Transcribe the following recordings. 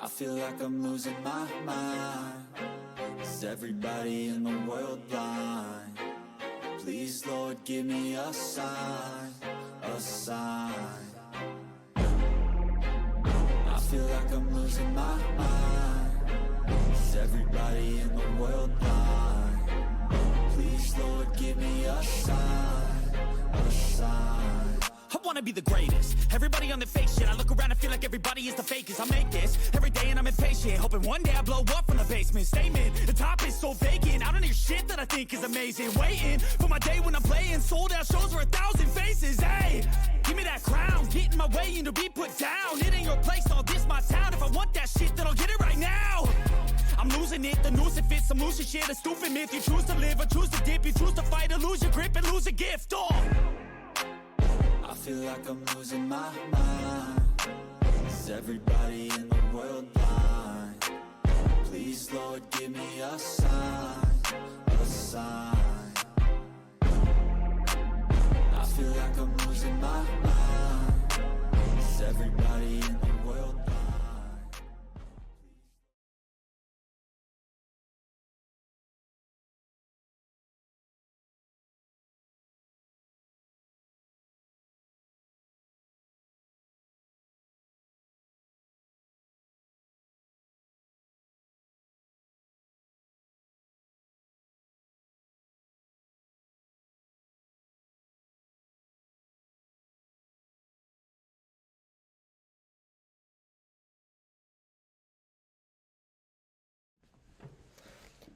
feel like I'm losing my mind. Is everybody in the world blind? Please, Lord, give me a sign, a sign. I feel like I'm losing my mind. Is everybody in the world blind? Please, Lord, give me a sign, a sign. I wanna be the greatest. Everybody on the fake shit. I look around and feel like everybody is the fakest. I make this every day and I'm impatient, hoping one day I blow up from the basement. Statement, the top is so vacant. I don't hear shit that I think is amazing. Waiting for my day when I'm playing sold out shows for 1,000 faces. Hey, give me that crown, get in my way and to be put down. It ain't your place, all this my town. If I want that shit, then I'll get it right now. I'm losing it, the noose it fits, I'm losing shit. A stupid myth, you choose to live or choose to dip. You choose to fight or lose your grip and lose a gift. I feel like I'm losing my mind. Is everybody in the world blind? Please, Lord, give me a sign, a sign. I feel like I'm losing my mind. Is everybody in the world blind?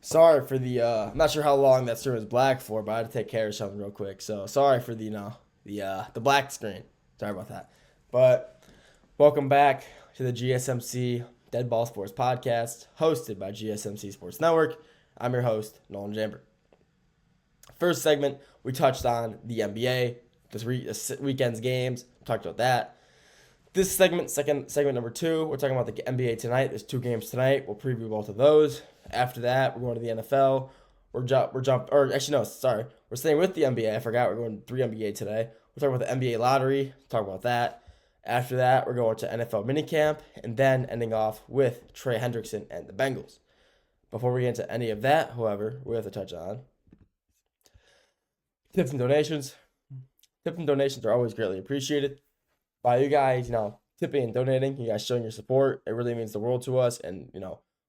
Sorry for the I'm not sure how long that screen was black for, but I had to take care of something real quick. So sorry for the the black screen. Sorry about that. But welcome back to the GSMC Dead Ball Sports Podcast, hosted by GSMC Sports Network. I'm your host, Nolan Jamber. First segment, we touched on the NBA, this weekend's games, talked about that. This segment, segment number 2, we're talking about the NBA tonight. There's 2 games tonight. We'll preview both of those. After that, we're going to the NFL. We're staying with the NBA. I forgot we're going to 3 NBA today. We're talking about the NBA lottery. Talk about that. After that, we're going to NFL minicamp, and then ending off with Trey Hendrickson and the Bengals. Before we get into any of that, however, we have to touch on tips and donations. Tips and donations are always greatly appreciated by you guys, tipping and donating, you guys showing your support. It really means the world to us, and,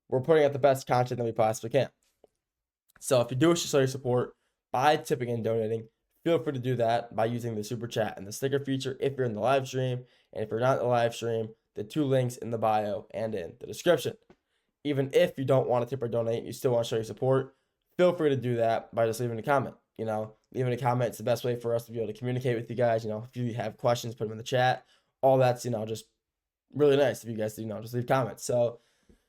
we're putting out the best content that we possibly can. So if you do wish to show your support by tipping and donating, feel free to do that by using the super chat and the sticker feature if you're in the live stream, and if you're not in the live stream, the 2 links in the bio and in the description. Even if you don't want to tip or donate and you still want to show your support, feel free to do that by just leaving a comment. Leaving a comment is the best way for us to be able to communicate with you guys. If you have questions, put them in the chat. All that's, just really nice if you guys, just leave comments. So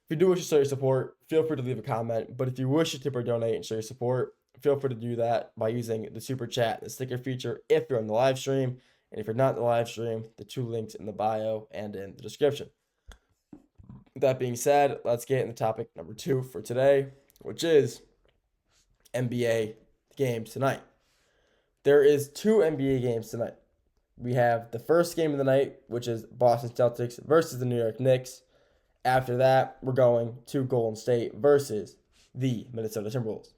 if you do wish to show your support, feel free to leave a comment. But if you wish to tip or donate and show your support, feel free to do that by using the super chat, the sticker feature if you're on the live stream. And if you're not in the live stream, the 2 links in the bio and in the description. With that being said, let's get into topic number 2 for today, which is NBA games tonight. There is 2 NBA games tonight. We have the first game of the night, which is Boston Celtics versus the New York Knicks. After that, we're going to Golden State versus the Minnesota Timberwolves.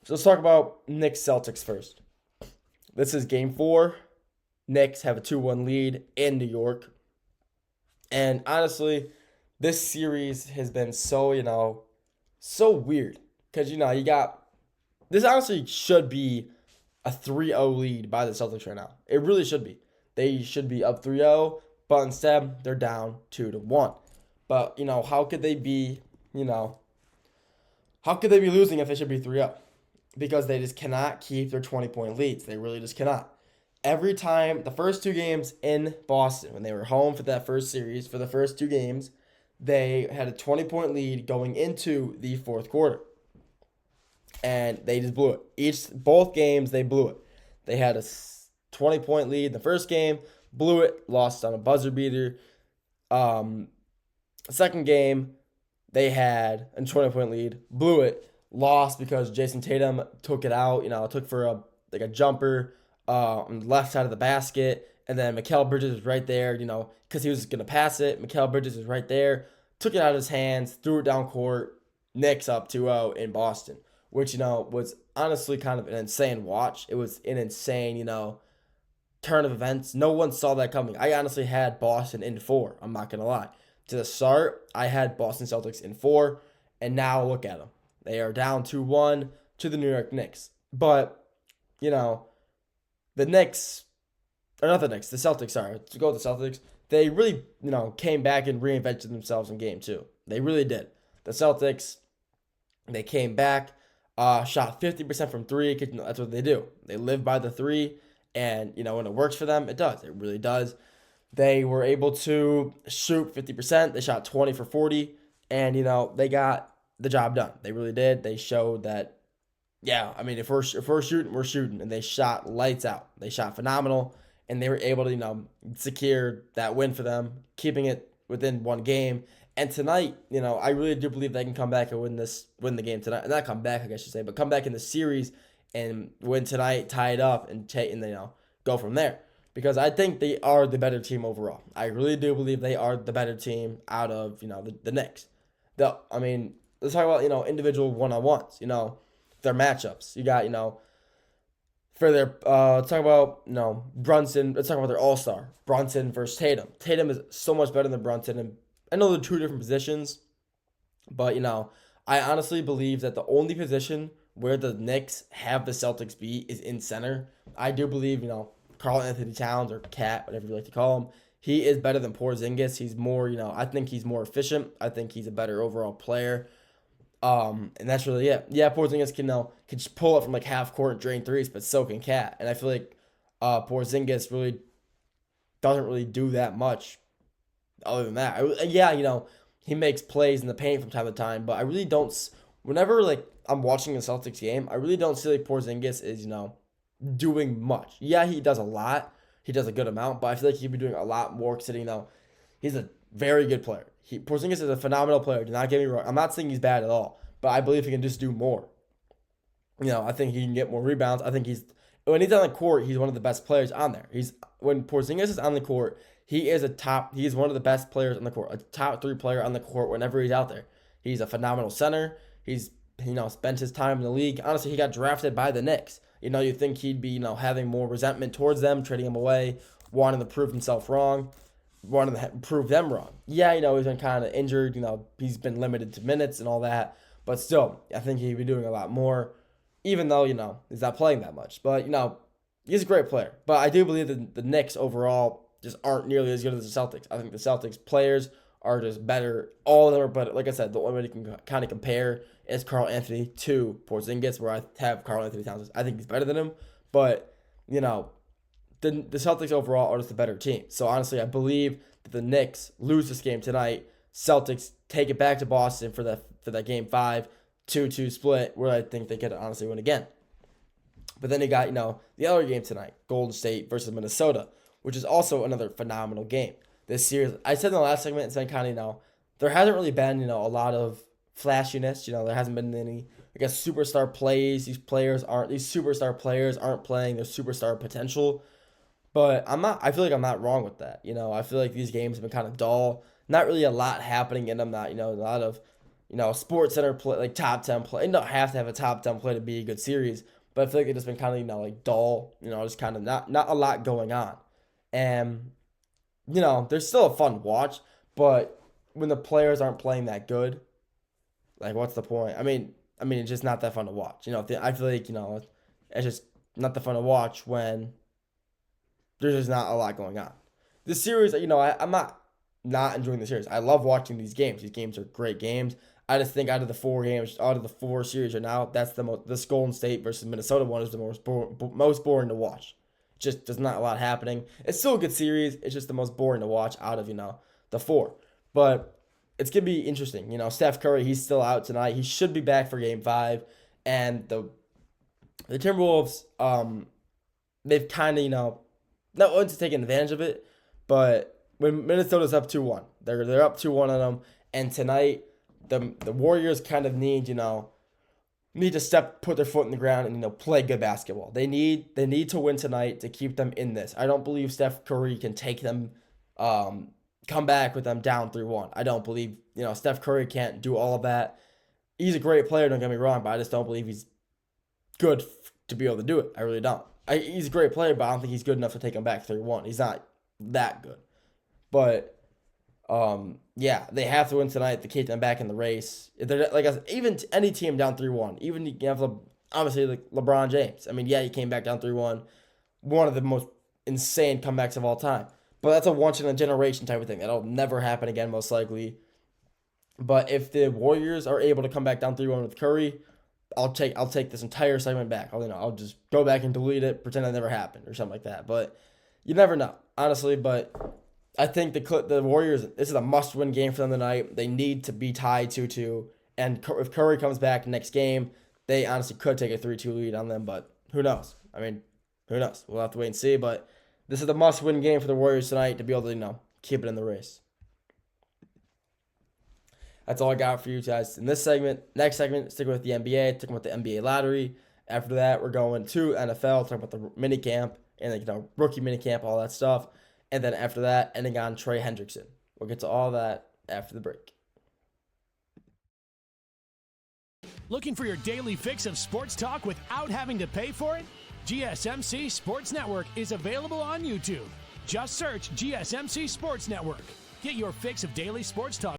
So let's talk about Knicks Celtics first. This is game 4. Knicks have a 2-1 lead in New York. And honestly, this series has been so weird. Because, you got, this honestly should be a 3-0 lead by the Celtics right now. It really should be. They should be up 3-0, but instead they're down 2-1. But, how could they be, how could they be losing if they should be 3-0? Because they just cannot keep their 20-point leads. They really just cannot. Every time, the first 2 games in Boston, when they were home for that first series, for the first 2 games, they had a 20-point lead going into the 4th quarter. And they just blew it. Both games, they blew it. They had a 20-point lead in the first game, blew it, lost on a buzzer beater. Second game, they had a 20-point lead, blew it, lost because Jason Tatum took it out, took for a jumper on the left side of the basket, and then Mikal Bridges was right there, because he was going to pass it. Mikal Bridges was right there, took it out of his hands, threw it down court. Knicks up 2-0 in Boston, which, was honestly kind of an insane watch. It was an insane, turn of events. No one saw that coming. I honestly had Boston in 4. I'm not going to lie. To the start, I had Boston Celtics in 4, and now look at them. They are down 2-1 to the New York Knicks. But, the Knicks, or not the Knicks, the Celtics, sorry, to go with the Celtics, they really, came back and reinvented themselves in game 2. They really did. The Celtics, they came back, shot 50% from 3, because that's what they do. They live by the 3, and, when it works for them, it does. It really does. They were able to shoot 50%. They shot 20 for 40, and, they got the job done. They really did. They showed that, yeah, I mean, if we're shooting, we're shooting, and they shot lights out. They shot phenomenal, and they were able to, secure that win for them, keeping it within one game. And tonight, I really do believe they can come back and win the game tonight. Not come back, I guess you say, but come back in the series and win tonight, tie it up, and go from there. Because I think they are the better team overall. I really do believe they are the better team out of, the Knicks. Let's talk about, individual one-on-ones, their matchups. You got, for their, let's talk about, Brunson. Let's talk about their all-star. Brunson versus Tatum. Tatum is so much better than Brunson, and I know they're 2 different positions, but, I honestly believe that the only position where the Knicks have the Celtics beat is in center. I do believe, Karl Anthony Towns, or Cat, whatever you like to call him, he is better than Porzingis. He's more, I think he's more efficient. I think he's a better overall player. And that's really it. Yeah, Porzingis can just pull up from like half court and drain threes, but so can Cat. And I feel like Porzingis really doesn't really do that much other than that. He makes plays in the paint from time to time, but I really don't. Whenever I'm watching a Celtics game, I really don't see Porzingis is doing much. Yeah, he does a lot. He does a good amount, but I feel like he'd be doing a lot more considering he's a very good player. Porzingis is a phenomenal player. Do not get me wrong. I'm not saying he's bad at all, but I believe he can just do more. I think he can get more rebounds. I think when he's on the court, he's one of the best players on there. When Porzingis is on the court, he is one of the best players on the court, a top 3 player on the court whenever he's out there. He's a phenomenal center. He's, spent his time in the league. Honestly, he got drafted by the Knicks. You think he'd be, having more resentment towards them, trading him away, wanting to prove himself wrong, wanting to prove them wrong. Yeah, he's been kind of injured. He's been limited to minutes and all that. But still, I think he'd be doing a lot more, even though, he's not playing that much. But, he's a great player. But I do believe that the Knicks overall just aren't nearly as good as the Celtics. I think the Celtics players are just better. All of them are better. Like I said, the only way you can kind of compare is Karl Anthony to Porzingis, where I have Karl Anthony Towns. I think he's better than him. But, the Celtics overall are just a better team. So, honestly, I believe that the Knicks lose this game tonight. Celtics take it back to Boston for that game 5, 2-2 split, where I think they could honestly win again. But then you got, the other game tonight, Golden State versus Minnesota, which is also another phenomenal game. This series, I said in the last segment, it's been kind of, there hasn't really been, a lot of flashiness. There hasn't been any, superstar plays. These superstar players aren't playing their superstar potential. But I feel like I'm not wrong with that. I feel like these games have been kind of dull. Not really a lot happening in them. Not, a lot of, Sports Center play, like top 10 play. You don't have to have a top 10 play to be a good series. But I feel like it's just been kind of, dull. Just kind of not a lot going on. And, there's still a fun watch. But when the players aren't playing that good, what's the point? I mean, it's just not that fun to watch. I feel like, it's just not that fun to watch when there's just not a lot going on. This series, I'm not enjoying the series. I love watching these games. These games are great games. I just think out of the 4 series right now, that's this Golden State versus Minnesota one is the most boring to watch. Just there's not a lot happening. It's still a good series. It's just the most boring to watch out of, the 4. But it's going to be interesting. Steph Curry, he's still out tonight. He should be back for game 5. And the Timberwolves, they've kind of, not only taking advantage of it, but when Minnesota's up 2-1, they're up 2-1 on them. And tonight, the Warriors kind of need to put their foot in the ground and play good basketball. They need to win tonight to keep them in this. I don't believe Steph Curry can take them come back with them down 3-1. I don't believe, Steph Curry can't do all of that. He's a great player, don't get me wrong, but I just don't believe he's good to be able to do it. I really don't. He's a great player, but I don't think he's good enough to take him back 3-1. He's not that good. But, yeah, they have to win tonight to keep them back in the race. They're, like, even any team down 3-1, even you have, obviously, like LeBron James. I mean, yeah, he came back down 3-1. One of the most insane comebacks of all time. But that's a once-in-a-generation type of thing. That'll never happen again, most likely. But if the Warriors are able to come back down 3-1 with Curry, I'll take this entire segment back. I'll just go back and delete it, pretend it never happened or something like that. But you never know, honestly. But I think the Warriors, this is a must-win game for them tonight. They need to be tied 2-2. And if Curry comes back next game, they honestly could take a 3-2 lead on them. But who knows? I mean, who knows? We'll have to wait and see. But this is the must-win game for the Warriors tonight to be able to, keep it in the race. That's all I got for you guys in this segment. Next segment, sticking with the NBA, talking about the NBA lottery. After that, we're going to NFL, talking about the mini camp and rookie mini camp, all that stuff. And then after that, ending on Trey Hendrickson. We'll get to all that after the break. Looking for your daily fix of sports talk without having to pay for it? GSMC Sports Network is available on YouTube. Just search GSMC Sports Network. Get your fix of daily sports talk